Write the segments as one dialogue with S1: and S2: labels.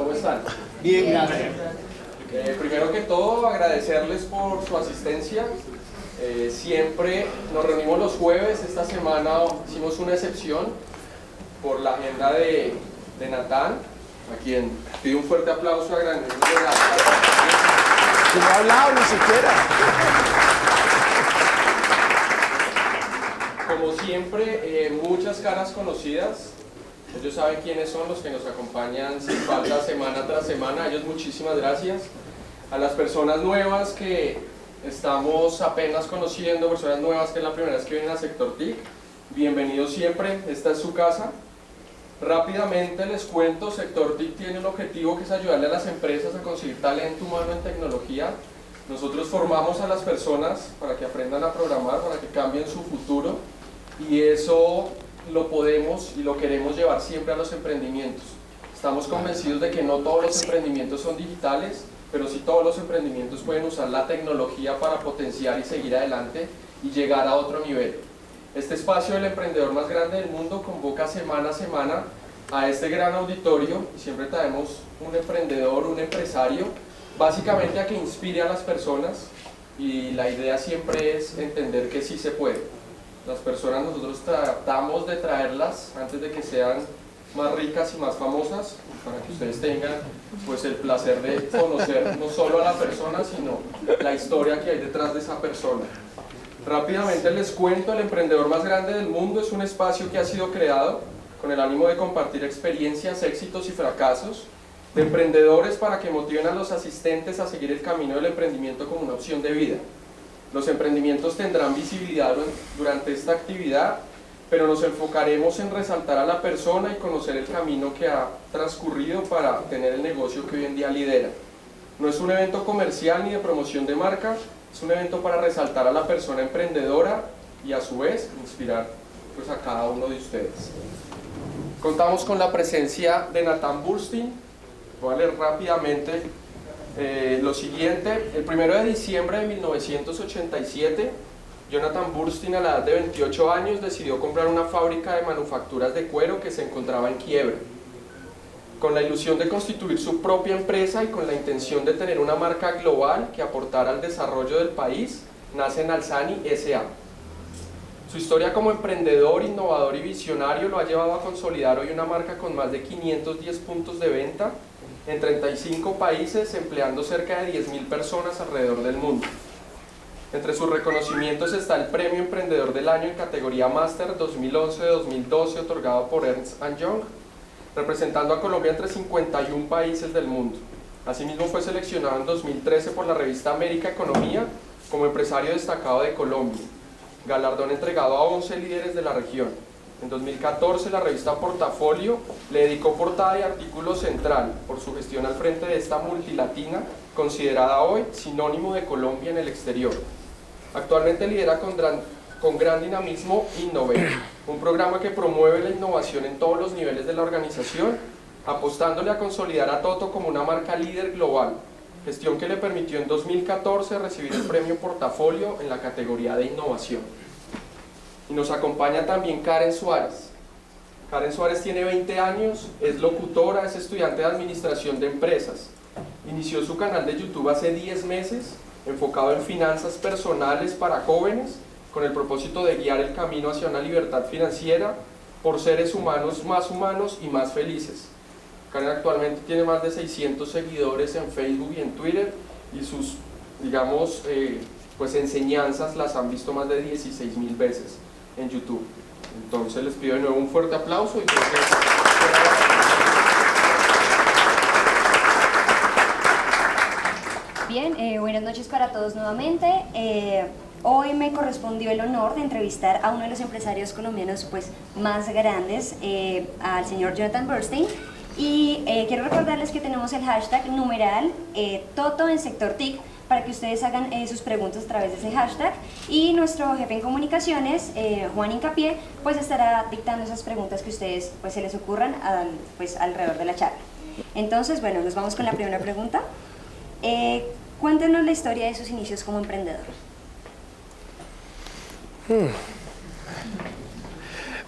S1: ¿Cómo están?
S2: Bien, gracias.
S1: Primero que todo, agradecerles por su asistencia. Siempre nos reunimos los jueves. Esta semana hicimos una excepción por la agenda de Natán, a quien pido un fuerte aplauso a grandes.
S2: No ha hablado ni siquiera.
S1: Como siempre, muchas caras conocidas. Ellos saben quiénes son los que nos acompañan sin falta semana tras semana. A ellos muchísimas gracias. A las personas nuevas que estamos apenas conociendo, personas nuevas que es la primera vez que vienen a Sector TIC, bienvenidos siempre, esta es su casa. Rápidamente les cuento, Sector TIC tiene un objetivo que es ayudarle a las empresas a conseguir talento humano en tecnología. Nosotros formamos a las personas para que aprendan a programar, para que cambien su futuro, y eso lo podemos y lo queremos llevar siempre a los emprendimientos. Estamos convencidos de que no todos los emprendimientos son digitales, pero sí todos los emprendimientos pueden usar la tecnología para potenciar y seguir adelante y llegar a otro nivel. Este espacio del emprendedor más grande del mundo convoca semana a semana a este gran auditorio y siempre traemos un emprendedor, un empresario, básicamente a que inspire a las personas, y la idea siempre es entender que sí se puede. Las personas nosotros tratamos de traerlas antes de que sean más ricas y más famosas, para que ustedes tengan pues el placer de conocer no solo a la persona, sino la historia que hay detrás de esa persona. Rápidamente les cuento, el emprendedor más grande del mundo es un espacio que ha sido creado con el ánimo de compartir experiencias, éxitos y fracasos de emprendedores para que motiven a los asistentes a seguir el camino del emprendimiento como una opción de vida. Los emprendimientos tendrán visibilidad durante esta actividad, pero nos enfocaremos en resaltar a la persona y conocer el camino que ha transcurrido para tener el negocio que hoy en día lidera. No es un evento comercial ni de promoción de marca, es un evento para resaltar a la persona emprendedora y a su vez inspirar pues, a cada uno de ustedes. Contamos con la presencia de Natán Burstein. Voy a leer rápidamente lo siguiente. El 1 de diciembre de 1987, Jonathan Burstein, a la edad de 28 años, decidió comprar una fábrica de manufacturas de cuero que se encontraba en quiebra. Con la ilusión de constituir su propia empresa y con la intención de tener una marca global que aportara al desarrollo del país, nace Nalsani S.A. Su historia como emprendedor, innovador y visionario lo ha llevado a consolidar hoy una marca con más de 510 puntos de venta en 35 países, empleando cerca de 10.000 personas alrededor del mundo. Entre sus reconocimientos está el Premio Emprendedor del Año en categoría Máster 2011-2012, otorgado por Ernst & Young, representando a Colombia entre 51 países del mundo. Asimismo fue seleccionado en 2013 por la revista América Economía como empresario destacado de Colombia, galardón entregado a 11 líderes de la región. En 2014 la revista Portafolio le dedicó portada y artículo central por su gestión al frente de esta multilatina, considerada hoy sinónimo de Colombia en el exterior. Actualmente lidera con gran dinamismo Innovate, un programa que promueve la innovación en todos los niveles de la organización, apostándole a consolidar a Toto como una marca líder global, gestión que le permitió en 2014 recibir el premio Portafolio en la categoría de innovación. Y nos acompaña también Karen Suárez. Karen Suárez tiene 20 años, es locutora, es estudiante de administración de empresas. Inició su canal de YouTube hace 10 meses, enfocado en finanzas personales para jóvenes, con el propósito de guiar el camino hacia una libertad financiera por seres humanos y más felices. Karen actualmente tiene más de 600 seguidores en Facebook y en Twitter, y sus, digamos, pues enseñanzas las han visto más de 16.000 veces en YouTube. Entonces les pido de nuevo un fuerte aplauso.
S3: Bien, buenas noches para todos nuevamente. Hoy me correspondió el honor de entrevistar a uno de los empresarios colombianos pues, más grandes, al señor Jonathan Burstein. Y quiero recordarles que tenemos el hashtag numeral Toto en Sector TIC, para que ustedes hagan sus preguntas a través de ese hashtag, y nuestro jefe en comunicaciones, Juan Incapié, pues estará dictando esas preguntas que ustedes pues se les ocurran pues alrededor de la charla. Entonces, bueno, nos vamos con la primera pregunta. Cuéntenos la historia de sus inicios como emprendedor.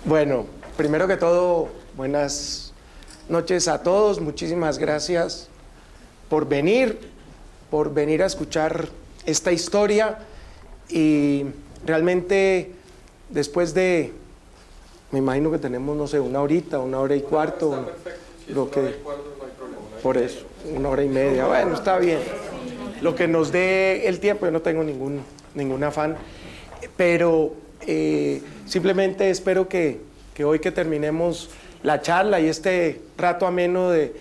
S2: Bueno, primero que todo, buenas noches a todos. Muchísimas gracias por venir a escuchar esta historia. Y realmente, después de, me imagino que tenemos, no sé, una hora y cuarto.
S1: Está perfecto. Si
S2: lo
S1: es
S2: que,
S1: una hora y cuarto, no hay problema.
S2: por eso, 1 hora y media. Bueno, está bien. Lo que nos dé el tiempo, yo no tengo ningún afán. Pero simplemente espero que hoy que terminemos la charla y este rato ameno de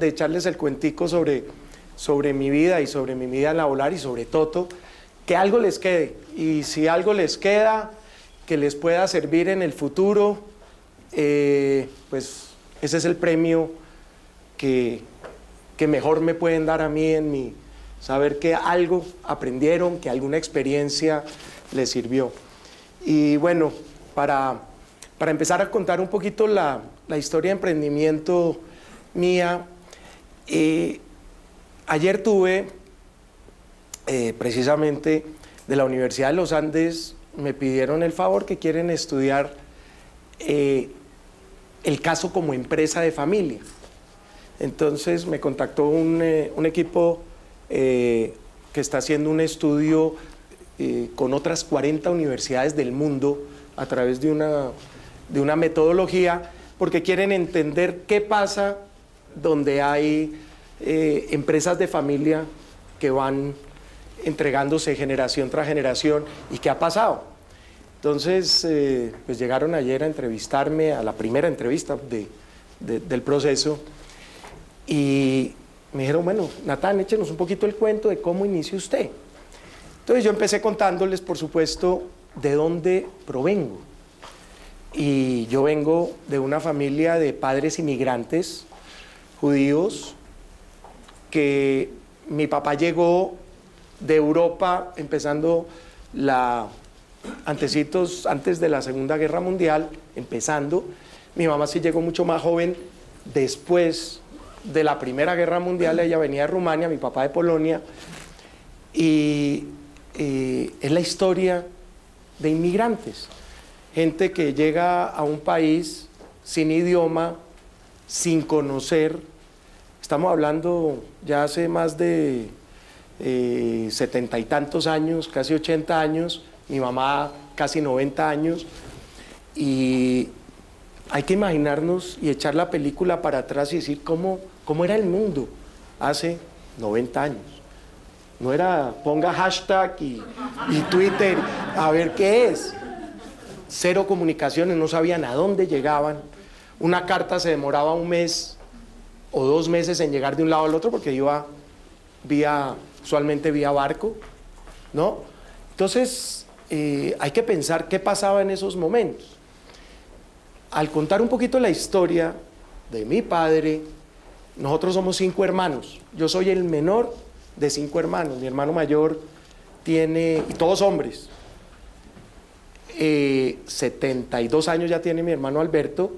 S2: echarles el cuentico sobre mi vida y sobre mi vida laboral y sobre Toto, que algo les quede. Y si algo les queda, que les pueda servir en el futuro, pues ese es el premio que mejor me pueden dar a mí en mi saber que algo aprendieron, que alguna experiencia les sirvió. Y bueno, para empezar a contar un poquito la historia de emprendimiento mía, ayer tuve, precisamente de la Universidad de los Andes, me pidieron el favor que quieren estudiar el caso como empresa de familia. Entonces me contactó un equipo que está haciendo un estudio con otras 40 universidades del mundo a través de una metodología, porque quieren entender qué pasa donde hay empresas de familia que van entregándose generación tras generación y qué ha pasado. Entonces, pues llegaron ayer a entrevistarme, a la primera entrevista del proceso, y me dijeron, bueno, Natán, échenos un poquito el cuento de cómo inició usted. Entonces yo empecé contándoles, por supuesto, de dónde provengo. Y yo vengo de una familia de padres inmigrantes judíos, que mi papá llegó de Europa empezando antes de la Segunda Guerra Mundial, empezando. Mi mamá sí llegó mucho más joven, después de la Primera Guerra Mundial. Ella venía de Rumania, mi papá de Polonia, y es la historia de inmigrantes, gente que llega a un país sin idioma, sin conocer. Estamos hablando ya hace más de 70 y tantos años, casi 80 años, mi mamá casi 90 años, y hay que imaginarnos y echar la película para atrás y decir cómo era el mundo hace 90 años. No era ponga hashtag y Twitter a ver qué es. Cero comunicaciones, no sabían a dónde llegaban. Una carta se demoraba 1 mes o 2 meses en llegar de un lado al otro porque iba usualmente vía barco, ¿no? Entonces, hay que pensar qué pasaba en esos momentos. Al contar un poquito la historia de mi padre, nosotros somos 5 hermanos. Yo soy el menor de 5 hermanos. Mi hermano mayor tiene, y todos hombres, 72 años ya tiene mi hermano Alberto,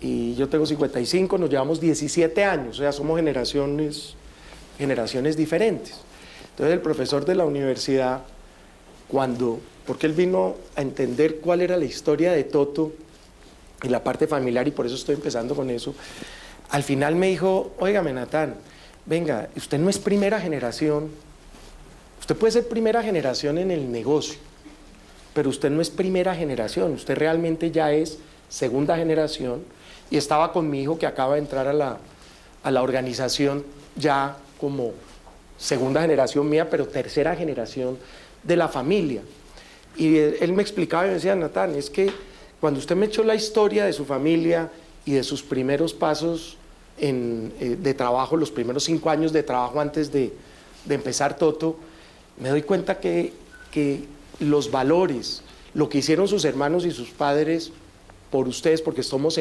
S2: y yo tengo 55, nos llevamos 17 años, o sea, somos generaciones diferentes. Entonces el profesor de la universidad, porque él vino a entender cuál era la historia de Toto y la parte familiar, y por eso estoy empezando con eso, al final me dijo, óigame Natán, venga, usted no es primera generación, usted puede ser primera generación en el negocio, pero usted no es primera generación, usted realmente ya es segunda generación. Y estaba con mi hijo que acaba de entrar a la organización ya como segunda generación mía, pero tercera generación de la familia. Y él me explicaba y me decía, Natán, es que cuando usted me echó la historia de su familia y de sus primeros pasos de trabajo, los primeros 5 años de trabajo antes de empezar Toto, me doy cuenta que los valores, lo que hicieron sus hermanos y sus padres por ustedes, porque estamos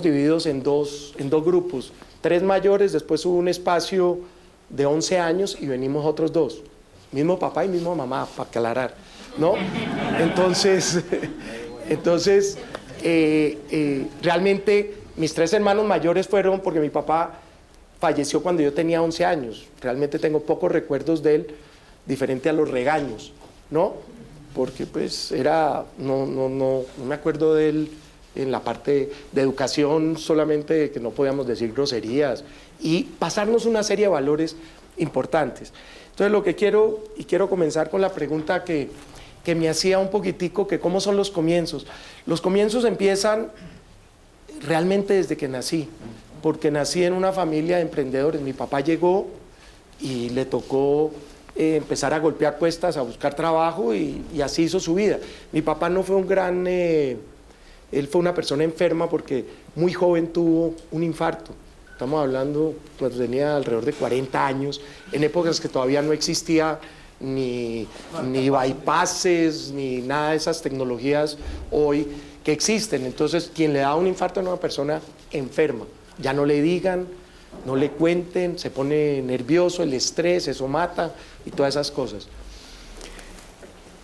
S2: divididos en dos grupos, 3 mayores, después hubo un espacio de 11 años y venimos otros 2, mismo papá y mismo mamá, para aclarar, ¿no? Entonces realmente mis 3 hermanos mayores fueron porque mi papá falleció cuando yo tenía 11 años, realmente tengo pocos recuerdos de él, diferente a los regaños, ¿no? Porque pues no me acuerdo de él en la parte de educación, solamente que no podíamos decir groserías y pasarnos una serie de valores importantes. Entonces lo que quiero comenzar con la pregunta que me hacía un poquitico, que cómo son los comienzos. Los comienzos empiezan realmente desde que nací, porque nací en una familia de emprendedores. Mi papá llegó y le tocó empezar a golpear puestas, a buscar trabajo y así hizo su vida. Mi papá no fue un gran... él fue una persona enferma porque muy joven tuvo un infarto. Estamos hablando cuando tenía alrededor de 40 años, en épocas que todavía no existía ni bypasses, ni nada de esas tecnologías hoy que existen. Entonces, quien le da un infarto es una persona enferma. Ya no le digan, no le cuenten, se pone nervioso, el estrés, eso mata y todas esas cosas.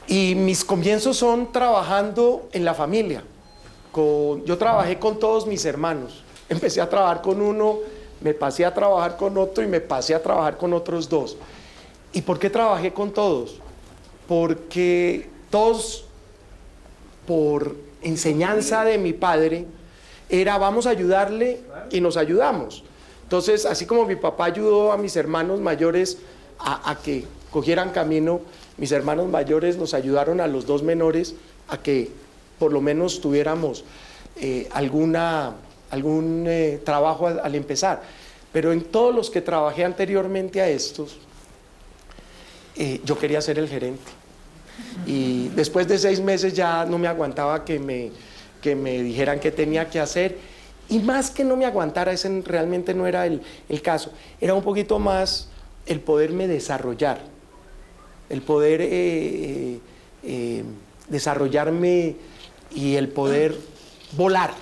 S2: Y mis comienzos son trabajando en la familia. Yo trabajé con todos mis hermanos. Empecé a trabajar con uno, me pasé a trabajar con otro y me pasé a trabajar con otros dos. ¿Y por qué trabajé con todos? Porque todos, por enseñanza de mi padre, era vamos a ayudarle y nos ayudamos. Entonces, así como mi papá ayudó a mis hermanos mayores a que cogieran camino, mis hermanos mayores nos ayudaron a los dos menores a que por lo menos tuviéramos algún trabajo al empezar. Pero en todos los que trabajé anteriormente a estos, yo quería ser el gerente. Y después de 6 meses ya no me aguantaba que me dijeran qué tenía que hacer. Y más que no me aguantara, ese realmente no era el caso. Era un poquito más el poderme desarrollar, el poder desarrollarme y el poder volar.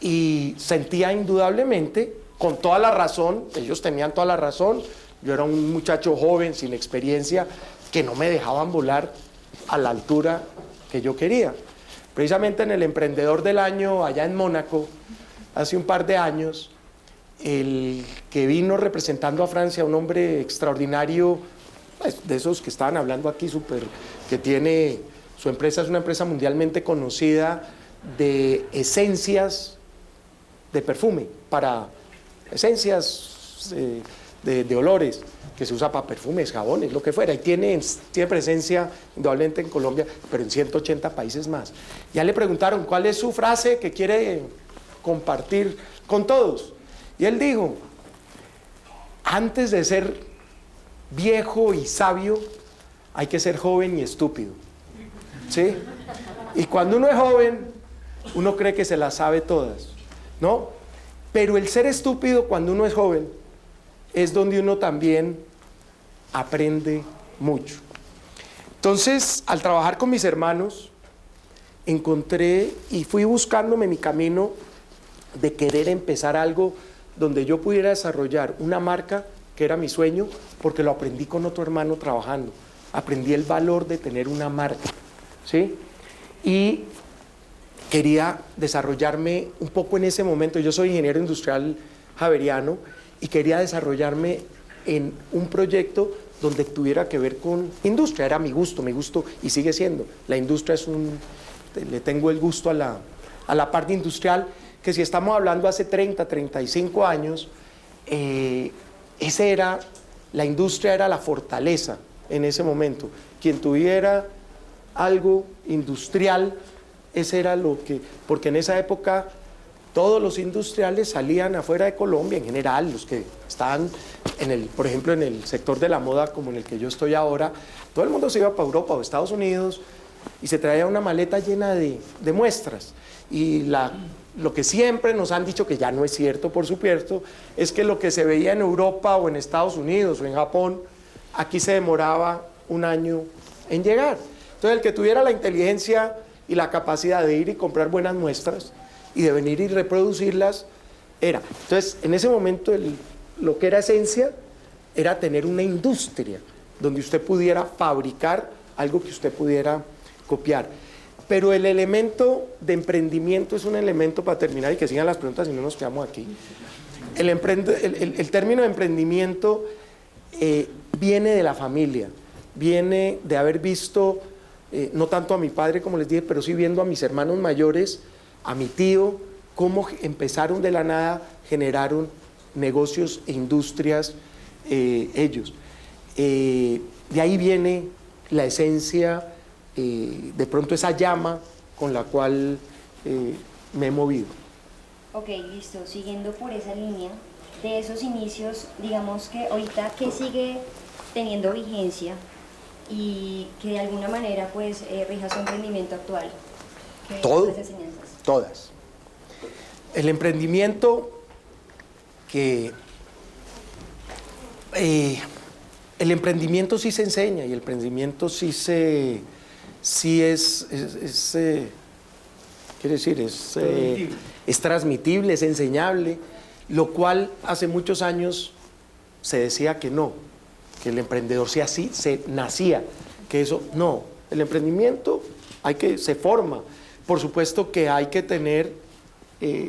S2: Y sentía indudablemente, con toda la razón, ellos tenían toda la razón, yo era un muchacho joven, sin experiencia, que no me dejaban volar a la altura que yo quería. Precisamente en el Emprendedor del Año, allá en Mónaco, hace un par de años, el que vino representando a Francia, un hombre extraordinario, pues, de esos que estaban hablando aquí, que tiene, su empresa es una empresa mundialmente conocida de esencias de perfume, para esencias de olores, que se usa para perfumes, jabones, lo que fuera, y tiene presencia indudablemente en Colombia, pero en 180 países más. Ya le preguntaron cuál es su frase que quiere compartir con todos, y él dijo: antes de ser viejo y sabio, hay que ser joven y estúpido, ¿sí? Y cuando uno es joven, uno cree que se las sabe todas, ¿no? Pero el ser estúpido cuando uno es joven es donde uno también aprende mucho. Entonces, al trabajar con mis hermanos, encontré y fui buscándome mi camino de querer empezar algo donde yo pudiera desarrollar una marca, que era mi sueño, porque lo aprendí con otro hermano trabajando. Aprendí el valor de tener una marca, ¿sí? Y quería desarrollarme un poco en ese momento. Yo soy ingeniero industrial javeriano y quería desarrollarme en un proyecto donde tuviera que ver con industria. Era mi gusto y sigue siendo. La industria le tengo el gusto a la parte industrial, que si estamos hablando hace 30, 35 años, la industria era la fortaleza en ese momento. Quien tuviera algo industrial, ese era lo que, porque en esa época todos los industriales salían afuera de Colombia, en general, los que estaban, por ejemplo, en el sector de la moda, como en el que yo estoy ahora, todo el mundo se iba para Europa o Estados Unidos y se traía una maleta llena de muestras. Y lo que siempre nos han dicho, que ya no es cierto, por supuesto, es que lo que se veía en Europa o en Estados Unidos o en Japón, aquí se demoraba 1 año en llegar. Entonces, el que tuviera la inteligencia y la capacidad de ir y comprar buenas muestras y de venir y reproducirlas, era. Entonces, en ese momento, lo que era esencia era tener una industria donde usted pudiera fabricar algo que usted pudiera copiar. Pero el elemento de emprendimiento es un elemento, para terminar y que sigan las preguntas, si no nos quedamos aquí. El término de emprendimiento viene de la familia, viene de haber visto, no tanto a mi padre como les dije, pero sí viendo a mis hermanos mayores a mi tío, cómo empezaron de la nada, generaron negocios e industrias ellos. De ahí viene la esencia, de pronto esa llama con la cual me he movido.
S3: Ok, listo. Siguiendo por esa línea, de esos inicios, digamos que ahorita, ¿qué sigue teniendo vigencia y que de alguna manera pues rija su emprendimiento actual?
S2: Todo,
S3: las enseñanzas?
S2: todas. El emprendimiento el emprendimiento sí se enseña y el emprendimiento es transmitible, es enseñable, lo cual hace muchos años se decía que no, que el emprendedor sea así, se nacía, que eso no, el emprendimiento se forma, por supuesto que hay que tener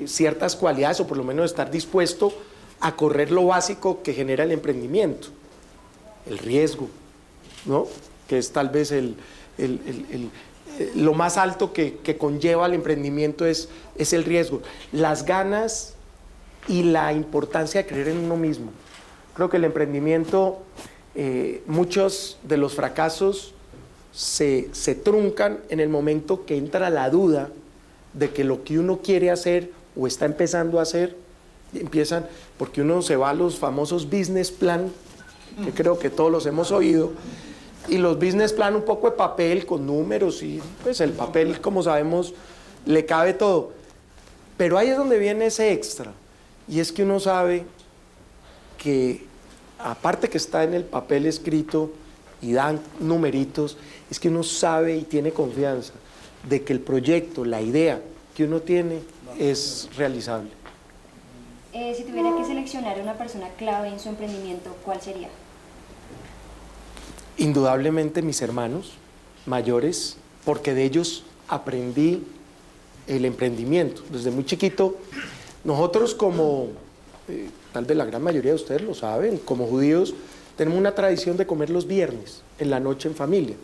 S2: ciertas cualidades o por lo menos estar dispuesto a correr lo básico que genera el emprendimiento, el riesgo, ¿no? Que es tal vez lo más alto que conlleva el emprendimiento es el riesgo, las ganas y la importancia de creer en uno mismo. Creo que el emprendimiento, muchos de los fracasos se truncan en el momento que entra la duda de que lo que uno quiere hacer o está empezando a hacer, empiezan, porque uno se va a los famosos business plan, que creo que todos los hemos oído, y los business plan un poco de papel con números y pues el papel, como sabemos, le cabe todo. Pero ahí es donde viene ese extra, y es que uno sabe que aparte que está en el papel escrito y dan numeritos, es que uno sabe y tiene confianza de que el proyecto, la idea que uno tiene es realizable.
S3: Si tuviera que seleccionar una persona clave en su emprendimiento, ¿cuál sería?
S2: Indudablemente mis hermanos mayores, porque de ellos aprendí el emprendimiento. Desde muy chiquito, nosotros como, tal vez la gran mayoría de ustedes lo saben, como judíos, tenemos una tradición de comer los viernes, en la noche en familia.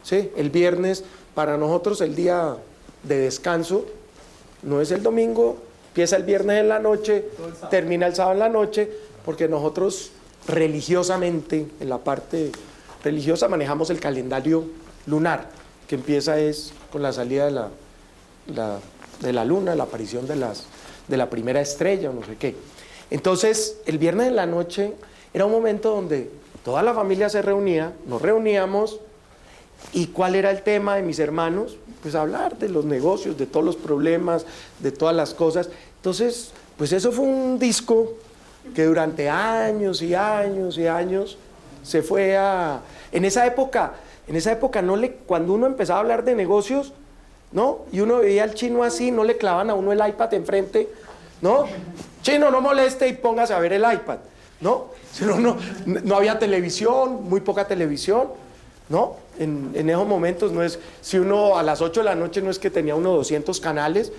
S2: ¿Sí? El viernes, para nosotros, el día de descanso, no es el domingo, empieza el viernes en la noche, termina el sábado en la noche, porque nosotros religiosamente, en la parte religiosa, manejamos el calendario lunar, que empieza con la salida de la luna, la aparición de la primera estrella o no sé qué. Entonces, el viernes en la noche era un momento donde toda la familia se reunía, nos reuníamos, ¿y cuál era el tema de mis hermanos? Pues hablar de los negocios, de todos los problemas, de todas las cosas. Entonces, pues eso fue un disco que durante años y años y años se fue a... En esa época cuando uno empezaba a hablar de negocios, ¿no? Y uno veía al chino así, no le clavan a uno el iPad enfrente, ¿no? Chino, no moleste y póngase a ver el iPad, ¿no? No había televisión, muy poca televisión, ¿no? En esos momentos no es, si uno a las 8 de la noche no es que tenía uno 200 canales,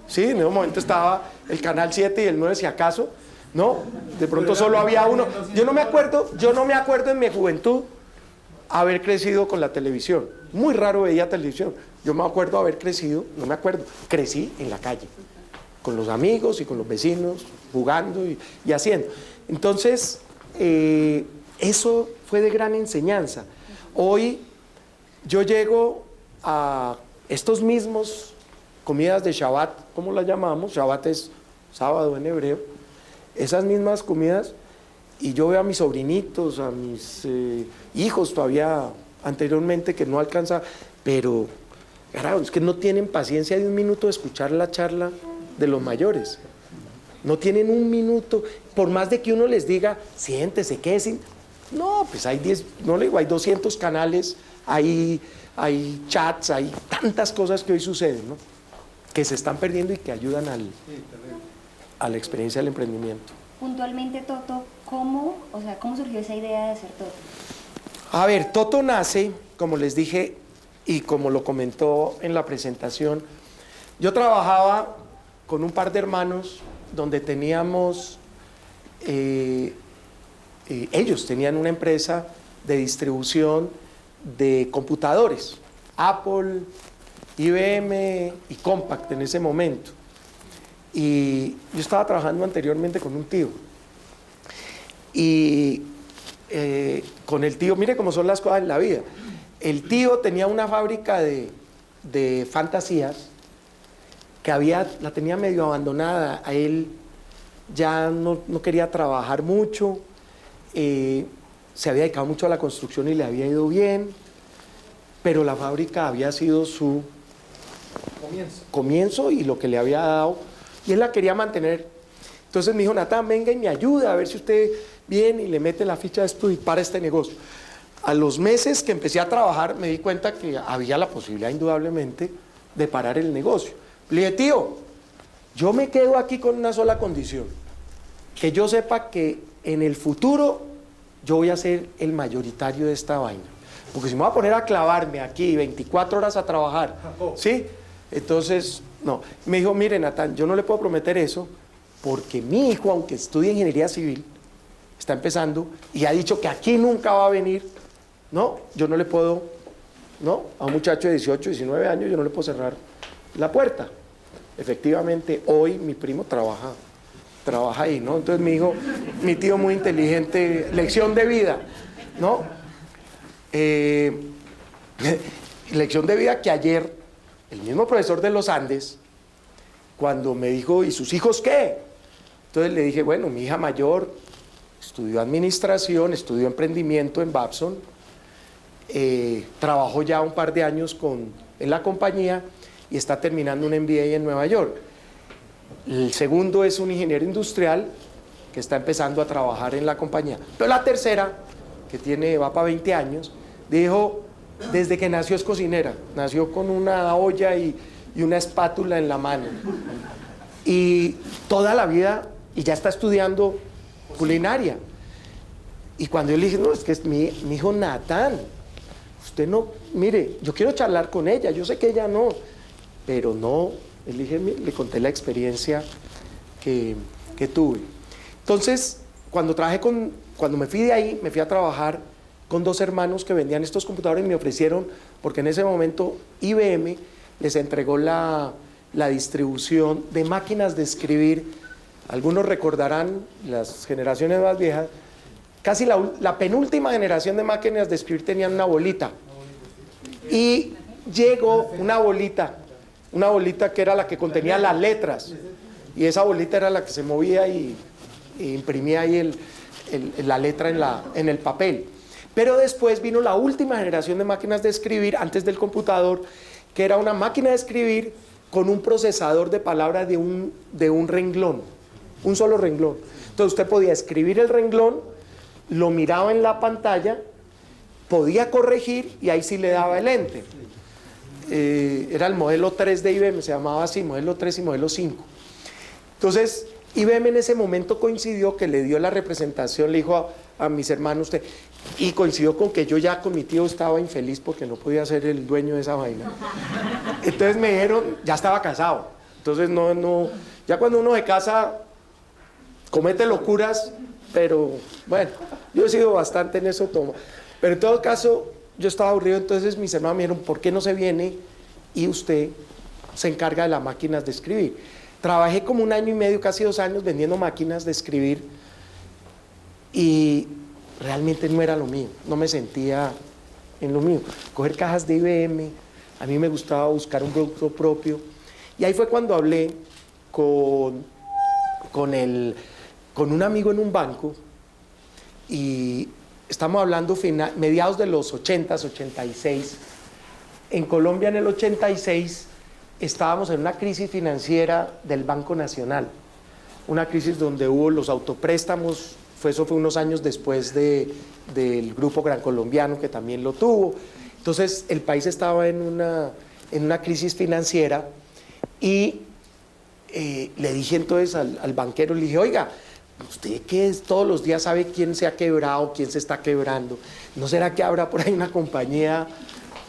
S2: sí, en ese momento estaba el canal 7 y el 9 si acaso, ¿no? De pronto solo había uno. Yo no me acuerdo en mi juventud haber crecido con la televisión. Muy raro veía televisión. Yo me acuerdo haber crecido, crecí en la calle, con los amigos y con los vecinos, jugando y haciendo. Entonces, eso fue de gran enseñanza. Hoy yo llego a estos mismos comidas de Shabbat, ¿cómo las llamamos? Shabbat es sábado en hebreo. Esas mismas comidas, y yo veo a mis sobrinitos, a mis hijos todavía anteriormente que no alcanza, pero claro, es que no tienen paciencia de un minuto de escuchar la charla de los mayores. No tienen un minuto, por más de que uno les diga, siéntese, quédese. No, pues hay 200 canales, hay chats, hay tantas cosas que hoy suceden, ¿no? Que se están perdiendo y que ayudan a la experiencia del emprendimiento.
S3: Puntualmente, Toto, ¿cómo surgió esa idea de hacer Toto?
S2: A ver, Toto nace, como les dije y como lo comentó en la presentación, yo trabajaba con un par de hermanos donde teníamos, ellos tenían una empresa de distribución de computadores, Apple, IBM y Compaq en ese momento. Y yo estaba trabajando anteriormente con un tío. Y con el tío, mire cómo son las cosas en la vida. El tío tenía una fábrica de fantasías que la tenía medio abandonada. A él ya no quería trabajar mucho, se había dedicado mucho a la construcción y le había ido bien, pero la fábrica había sido su comienzo y lo que le había dado, y él la quería mantener. Entonces me dijo, Natán, venga y me ayuda, a ver si usted viene y le mete la ficha de esto y para este negocio. A los meses que empecé a trabajar me di cuenta que había la posibilidad indudablemente de parar el negocio. Le dije, tío, yo me quedo aquí con una sola condición, que yo sepa que en el futuro yo voy a ser el mayoritario de esta vaina. Porque si me voy a poner a clavarme aquí 24 horas a trabajar, ¿sí? Entonces, no. Me dijo, mire, Natán, yo no le puedo prometer eso, porque mi hijo, aunque estudie ingeniería civil, está empezando y ha dicho que aquí nunca va a venir. No, yo no le puedo, no, a un muchacho de 18, 19 años, yo no le puedo cerrar la puerta. Efectivamente, hoy mi primo trabaja ahí, ¿no? Entonces mi hijo, mi tío muy inteligente, lección de vida, ¿no? Lección de vida que ayer, el mismo profesor de los Andes, cuando me dijo, ¿y sus hijos qué? Entonces le dije, bueno, mi hija mayor estudió administración, estudió emprendimiento en Babson, trabajó ya un par de años en la compañía y está terminando un MBA en Nueva York. El segundo es un ingeniero industrial que está empezando a trabajar en la compañía. Pero la tercera, que va para 20 años, dijo, desde que nació es cocinera, nació con una olla y una espátula en la mano. Y toda la vida, y ya está estudiando culinaria. Y cuando yo le dije, no, es que es mi hijo Natán, usted no, mire, yo quiero charlar con ella, yo sé que ella no, pero no, le conté la experiencia que tuve. Entonces, cuando me fui de ahí, me fui a trabajar con dos hermanos que vendían estos computadores y me ofrecieron, porque en ese momento IBM les entregó la distribución de máquinas de escribir. Algunos recordarán, las generaciones más viejas, casi la penúltima generación de máquinas de escribir tenían una bolita. Y llegó una bolita que era la que contenía las letras. Y esa bolita era la que se movía y imprimía ahí la letra en el papel. Pero después vino la última generación de máquinas de escribir, antes del computador, que era una máquina de escribir con un procesador de palabras de un renglón, un solo renglón. Entonces usted podía escribir el renglón, lo miraba en la pantalla, podía corregir y ahí sí le daba el enter. Era el modelo 3 de IBM, se llamaba así, modelo 3 y modelo 5. Entonces IBM en ese momento coincidió que le dio la representación, le dijo a mis hermanos, y coincidió con que yo ya con mi tío estaba infeliz porque no podía ser el dueño de esa vaina. Entonces me dijeron, ya estaba casado. Entonces no, ya cuando uno se casa comete locuras, pero bueno, yo he sido bastante en eso todo. Pero en todo caso, yo estaba aburrido, entonces mis hermanos me dijeron, ¿por qué no se viene y usted se encarga de las máquinas de escribir? Trabajé como 1 año y medio, casi 2 años vendiendo máquinas de escribir y realmente no era lo mío, no me sentía en lo mío. Coger cajas de IBM, a mí me gustaba buscar un producto propio. Y ahí fue cuando hablé con un amigo en un banco y estamos hablando mediados de los 80s, 86. En Colombia en el 86 estábamos en una crisis financiera del Banco Nacional, una crisis donde hubo los autopréstamos, eso fue unos años después del Grupo Gran Colombiano, que también lo tuvo. Entonces el país estaba en una crisis financiera y le dije entonces al banquero, le dije, oiga, ¿usted qué es? Todos los días sabe quién se ha quebrado, quién se está quebrando. ¿No será que habrá por ahí una compañía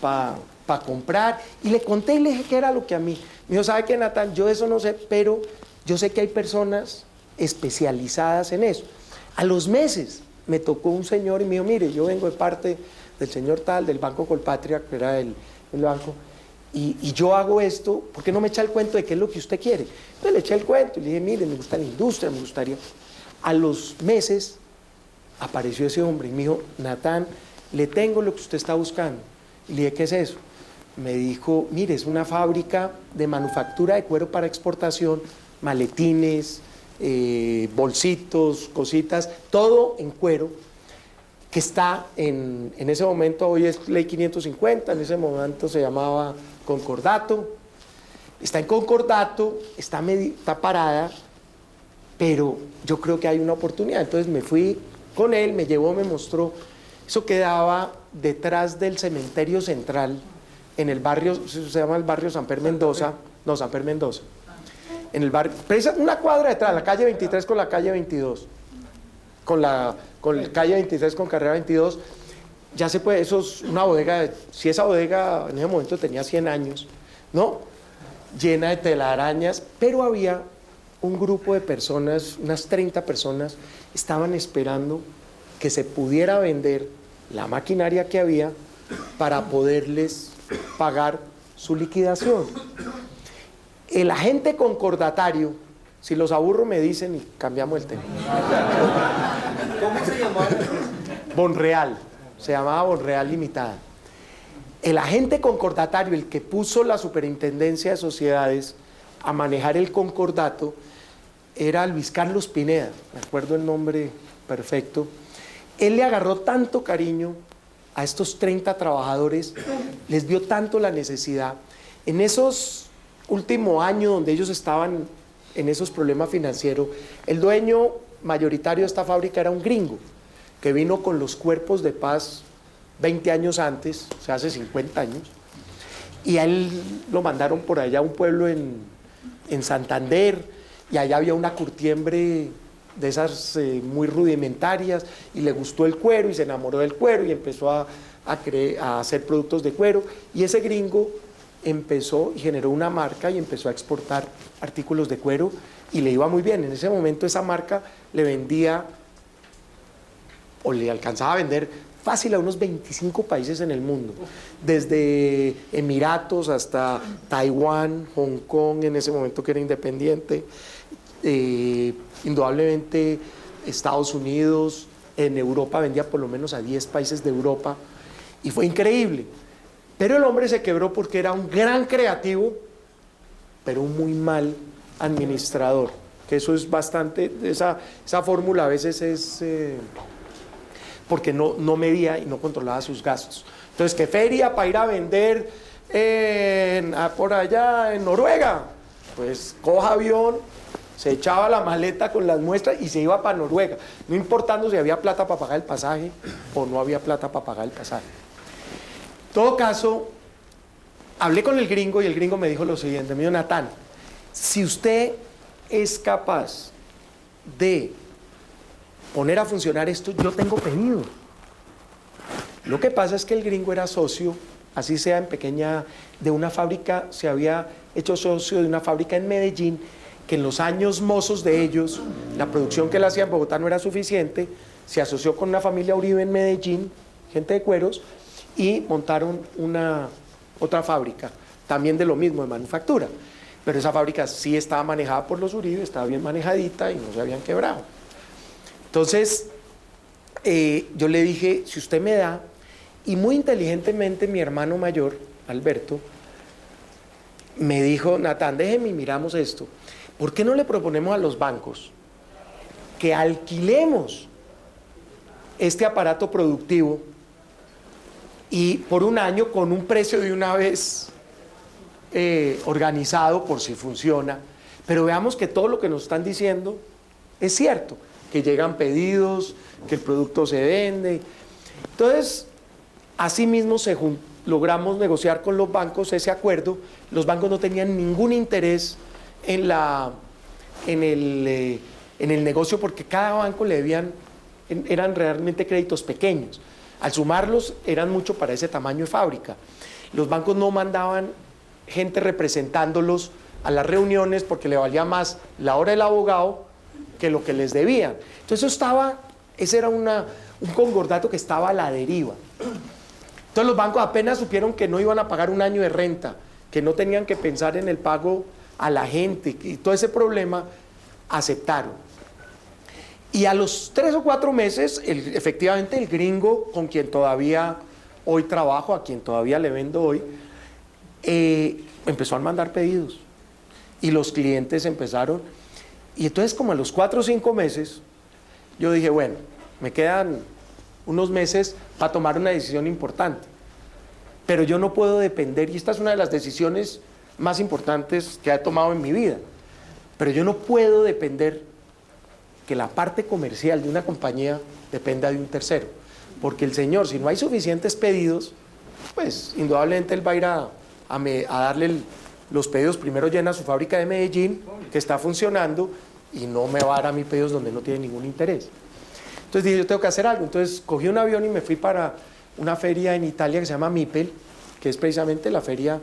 S2: para comprar? Y le conté y le dije que era lo que a mí. Me dijo, ¿sabe qué, Natán? Yo eso no sé, pero yo sé que hay personas especializadas en eso. A los meses me tocó un señor y me dijo, mire, yo vengo de parte del señor tal, del Banco Colpatria, que era el banco, y yo hago esto, ¿por qué no me echa el cuento de qué es lo que usted quiere? Entonces le eché el cuento y le dije, mire, me gusta la industria, me gustaría. A los meses apareció ese hombre y me dijo, Natán, le tengo lo que usted está buscando. Y le dije, ¿qué es eso? Me dijo, mire, es una fábrica de manufactura de cuero para exportación, maletines, bolsitos, cositas, todo en cuero, que está en ese momento, hoy es Ley 550, en ese momento se llamaba Concordato, está en Concordato, está parada, pero yo creo que hay una oportunidad. Entonces me fui con él, me llevó, me mostró, eso quedaba detrás del cementerio central, en el barrio, se llama el barrio Samper Mendoza, no, Samper Mendoza, en el barrio, una cuadra detrás, la calle 23 con la calle 22, con la calle 23 con carrera 22, ya se puede, eso es una bodega, si esa bodega en ese momento tenía 100 años, ¿no? Llena de telarañas, pero había un grupo de personas, unas 30 personas, estaban esperando que se pudiera vender la maquinaria que había para poderles pagar su liquidación. El agente concordatario, si los aburro me dicen y cambiamos el tema.
S4: ¿Cómo se llamaba?
S2: Bonreal, se llamaba Bonreal Limitada. El agente concordatario, el que puso la superintendencia de sociedades a manejar el concordato, era Luis Carlos Pineda, me acuerdo el nombre perfecto. Él le agarró tanto cariño a estos 30 trabajadores, les vio tanto la necesidad. En esos últimos años donde ellos estaban en esos problemas financieros, el dueño mayoritario de esta fábrica era un gringo, que vino con los cuerpos de paz 20 años antes, o sea, hace 50 años, y a él lo mandaron por allá a un pueblo en Santander, y allá había una curtiembre de esas muy rudimentarias, y le gustó el cuero y se enamoró del cuero y empezó a hacer productos de cuero, y ese gringo empezó y generó una marca y empezó a exportar artículos de cuero y le iba muy bien. En ese momento esa marca le vendía o le alcanzaba a vender fácil a unos 25 países en el mundo, desde Emiratos hasta Taiwán, Hong Kong en ese momento que era independiente, indudablemente Estados Unidos, en Europa vendía por lo menos a 10 países de Europa y fue increíble. Pero el hombre se quebró porque era un gran creativo, pero un muy mal administrador, que eso es bastante, esa fórmula a veces es porque no medía y no controlaba sus gastos. Entonces, ¿qué feria para ir a vender por allá en Noruega? Pues coja avión, se echaba la maleta con las muestras y se iba para Noruega, no importando si había plata para pagar el pasaje o no había plata para pagar el pasaje. En todo caso, hablé con el gringo y el gringo me dijo lo siguiente, me dijo, Natán, si usted es capaz de poner a funcionar esto, yo tengo pedido. Lo que pasa es que el gringo era socio, así sea en pequeña, de una fábrica, se había hecho socio de una fábrica en Medellín, que en los años mozos de ellos, la producción que él hacía en Bogotá no era suficiente, se asoció con una familia Uribe en Medellín, gente de cueros, y montaron otra fábrica, también de lo mismo, de manufactura. Pero esa fábrica sí estaba manejada por los Uribe, estaba bien manejadita y no se habían quebrado. Entonces, yo le dije, si usted me da, y muy inteligentemente mi hermano mayor, Alberto, me dijo, Natán, déjeme y miramos esto. ¿Por qué no le proponemos a los bancos que alquilemos este aparato productivo y por un año con un precio de una vez organizado por si funciona, pero veamos que todo lo que nos están diciendo es cierto, que llegan pedidos, que el producto se vende? Entonces, así mismo logramos negociar con los bancos ese acuerdo. Los bancos no tenían ningún interés en el negocio porque cada banco le debían, eran realmente créditos pequeños. Al sumarlos eran mucho para ese tamaño de fábrica. Los bancos no mandaban gente representándolos a las reuniones porque le valía más la hora del abogado que lo que les debían. Entonces ese era un concordato que estaba a la deriva. Entonces los bancos apenas supieron que no iban a pagar un año de renta que no tenían que pensar en el pago a la gente y todo ese problema, aceptaron. Y a los 3 o 4 meses, efectivamente el gringo con quien todavía hoy trabajo, a quien todavía le vendo hoy, empezó a mandar pedidos. Y los clientes empezaron. Y entonces como a los 4 o 5 meses, yo dije, bueno, me quedan unos meses para tomar una decisión importante. Pero yo no puedo depender, y esta es una de las decisiones más importantes que he tomado en mi vida, pero yo no puedo depender que la parte comercial de una compañía dependa de un tercero. Porque el señor, si no hay suficientes pedidos, pues indudablemente él va a ir a darle los pedidos. Primero llena su fábrica de Medellín, que está funcionando, y no me va a dar a mí pedidos donde no tiene ningún interés. Entonces dije, yo tengo que hacer algo. Entonces cogí un avión y me fui para una feria en Italia que se llama MIPEL, que es precisamente la feria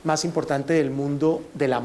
S2: más importante del mundo de la